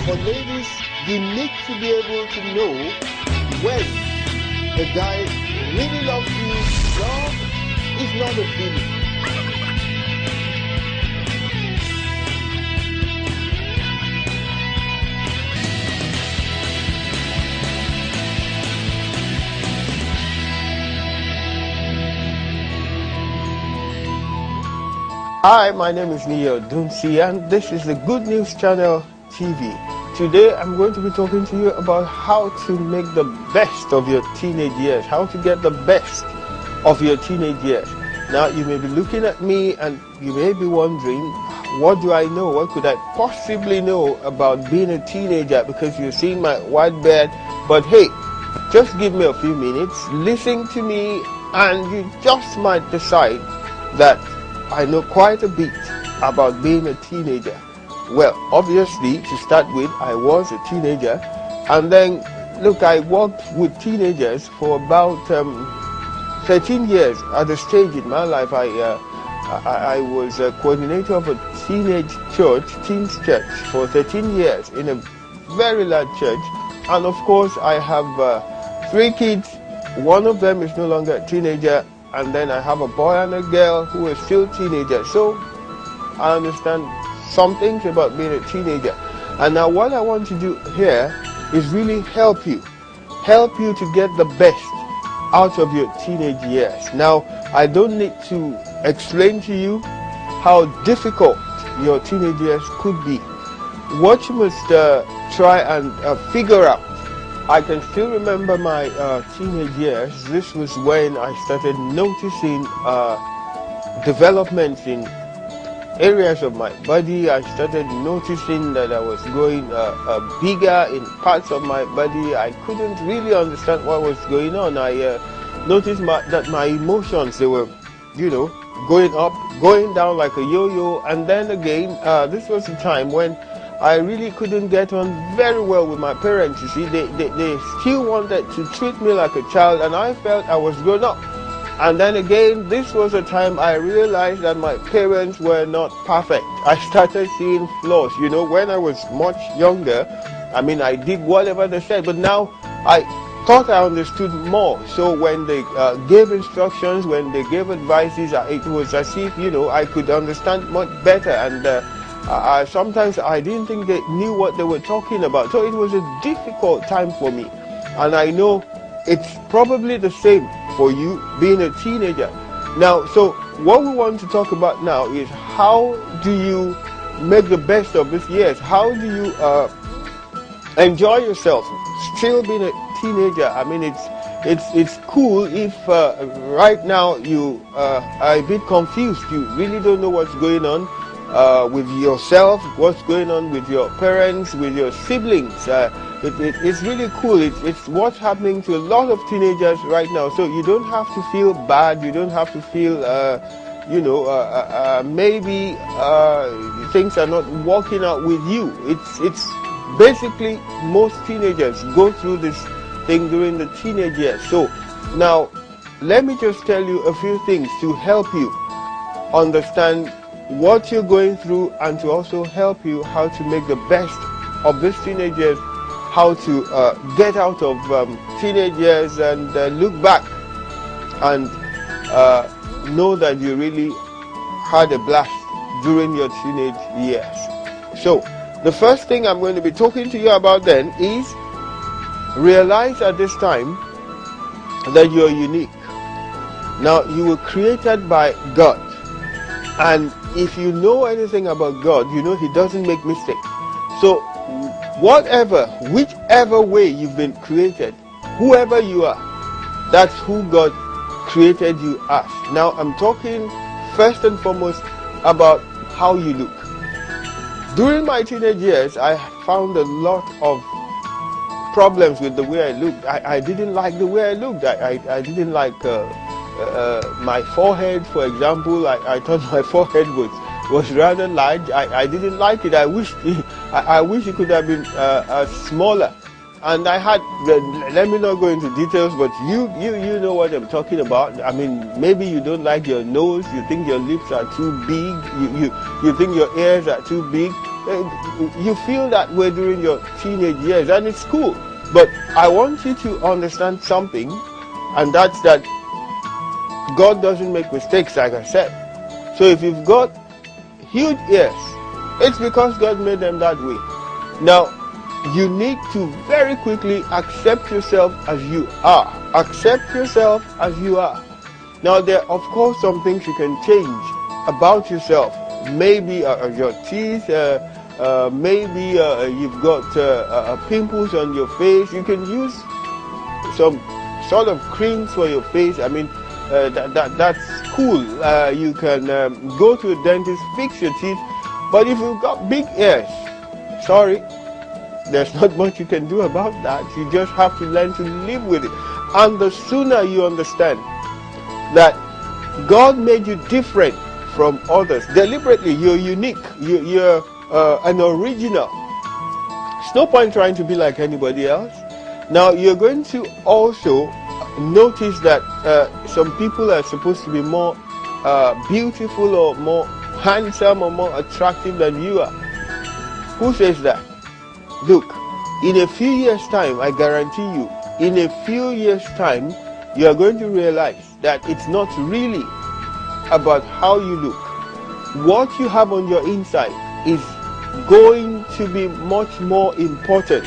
for ladies, you need to be able to know when a guy really loves you. Love is not a feeling. Hi, my name is Niyi Odunsi and this is the Good News Channel TV. Today I'm going to be talking to you about how to make the best of your teenage years, how to get the best of your teenage years. Now you may be looking at me and you may be wondering, what do I know? What could I possibly know about being a teenager? Because you've seen my white beard. But hey, just give me a few minutes, listen to me, and you just might decide that I know quite a bit about being a teenager. Well, obviously, to start with, I was a teenager, and then, look, I worked with teenagers for about 13 years. At a stage in my life, I was a coordinator of a teenage church, teens church, for 13 years in a very large church. And of course, I have 3 kids. One of them is no longer a teenager. And then I have a boy and a girl who are still teenagers. So I understand some things about being a teenager. And now what I want to do here is really help you to get the best out of your teenage years. Now, I don't need to explain to you how difficult your teenage years could be. What you must try and figure out. I can still remember my teenage years. This was when I started noticing developments in areas of my body. I started noticing that I was growing bigger in parts of my body. I couldn't really understand what was going on. I noticed that my emotions, they were, going up, going down like a yo-yo. And then again, this was the time when I really couldn't get on very well with my parents. You see, they still wanted to treat me like a child, and I felt I was grown up. And then again, this was a time I realized that my parents were not perfect. I started seeing flaws. When I was much younger, I did whatever they said, but now I thought I understood more. So when they gave instructions, when they gave advices, it was as if, I could understand much better. And sometimes I didn't think they knew what they were talking about. So it was a difficult time for me. And I know it's probably the same for you being a teenager. Now, so what we want to talk about now is how do you make the best of these years? How do you enjoy yourself still being a teenager? It's cool if right now you are a bit confused. You really don't know what's going on with yourself, what's going on with your parents, with your siblings. It's really cool. It's what's happening to a lot of teenagers right now. So you don't have to feel bad. You don't have to feel, maybe things are not working out with you. It's basically most teenagers go through this thing during the teenage years. So now, let me just tell you a few things to help you understand what you're going through, and to also help you how to make the best of these teenage years, how to get out of teenage years and look back and know that you really had a blast during your teenage years. So the first thing I'm going to be talking to you about then is realize at this time that you're unique. Now, you were created by God. And if you know anything about God, you know He doesn't make mistakes. So whichever way you've been created, whoever you are, that's who God created you as. Now I'm talking first and foremost about how you look. During my teenage years, I found a lot of problems with the way I looked. I didn't like the way I looked. I didn't like my forehead, for example. I thought my forehead was rather large. I didn't like it. I wish it could have been smaller. And I had, let me not go into details, but you know what I'm talking about. I mean, maybe you don't like your nose, you think your lips are too big, you think your ears are too big. You feel that way during your teenage years, and it's cool. But I want you to understand something, and that's that God doesn't make mistakes, like I said. So if you've got huge ears, it's because God made them that way. Now, you need to very quickly accept yourself as you are. Accept yourself as you are. Now, there are, of course, some things you can change about yourself. Maybe your teeth, maybe you've got pimples on your face. You can use some sort of creams for your face. I mean, that's cool. You can go to a dentist, fix your teeth. But if you've got big ears, sorry, there's not much you can do about that. You just have to learn to live with it. And the sooner you understand that God made you different from others, deliberately, you're unique, you're an original. It's no point trying to be like anybody else. Now, you're going to also notice that some people are supposed to be more beautiful or more handsome or more attractive than you are. Who says that? Look, in a few years' time, I guarantee you, in a few years' time, you are going to realize that it's not really about how you look. What you have on your inside is going to be much more important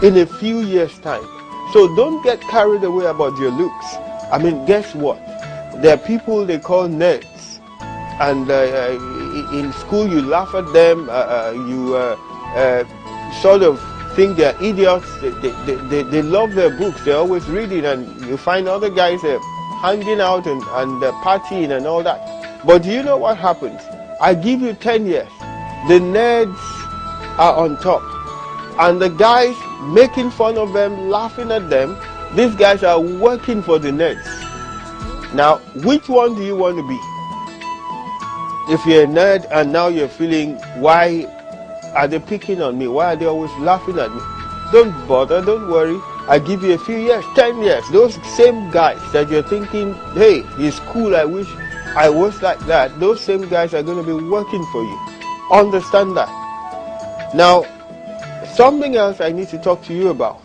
in a few years' time. So don't get carried away about your looks. I mean, guess what? There are people they call nerds, and in school you laugh at them, you sort of think they're idiots. They love their books, they're always reading, and you find other guys hanging out and partying and all that. But do you know what happens? I give you 10 years, the nerds are on top, and the guys making fun of them, laughing at them, these guys are working for the nerds. Now, which one do you want to be? If you're a nerd and now you're feeling, why are they picking on me? Why are they always laughing at me? Don't bother, don't worry. I give you a few years, 10 years. Those same guys that you're thinking, hey, he's cool, I wish I was like that. Those same guys are going to be working for you. Understand that. Now, something else I need to talk to you about.